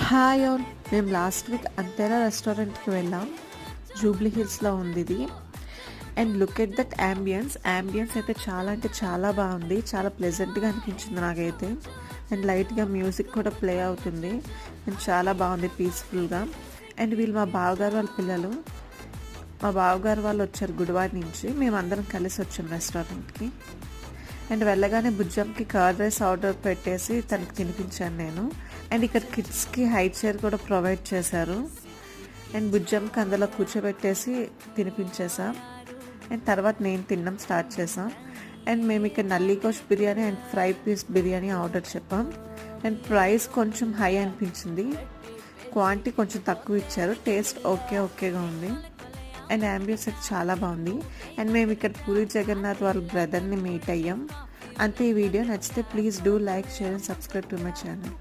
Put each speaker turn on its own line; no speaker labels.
Hi all, మేము last week అంతేరా రెస్టారెంట్కి వెళ్ళాం. జూబ్లీ హిల్స్లో ఉంది ఇది. And look at that ambience అయితే చాలా అంటే చాలా బాగుంది. చాలా ప్లెజెంట్గా అనిపించింది నాకైతే. అండ్ లైట్గా మ్యూజిక్ కూడా ప్లే అవుతుంది. అండ్ చాలా బాగుంది పీస్ఫుల్గా. అండ్ వీళ్ళు మా బావగారు వాళ్ళ పిల్లలు. మా బావగారు వాళ్ళు వచ్చారు గుడివాడ నుంచి. మేమందరం కలిసి వచ్చాం రెస్టారెంట్కి. అండ్ వెళ్ళగానే బుజ్జంకి కర్డ్ రైస్ ఆర్డర్ పెట్టేసి తనకి తినిపించాను నేను. అండ్ ఇక్కడ కిడ్స్కి హై చైర్ కూడా ప్రొవైడ్ చేశారు. అండ్ బుజ్జంకి అందులో కూర్చోబెట్టేసి తినిపించేసాం. అండ్ తర్వాత నేను తినడం స్టార్ట్ చేసాం. అండ్ మేము ఇక్కడ nalli gosht biryani and fry piece biryani order చెప్పాం. అండ్ ప్రైస్ కొంచెం హై అనిపించింది, క్వాంటిటీ కొంచెం తక్కువ ఇచ్చారు. టేస్ట్ ఓకేగా ఉంది. అండ్ యాంబియన్స్ అయితే చాలా బాగుంది. అండ్ మేము ఇక్కడ పూరి జగన్నాథ్ వాళ్ళ బ్రదర్ని మీట్ అయ్యాం. అంతే. ఈ వీడియో నచ్చితే please do like, share and subscribe to my channel.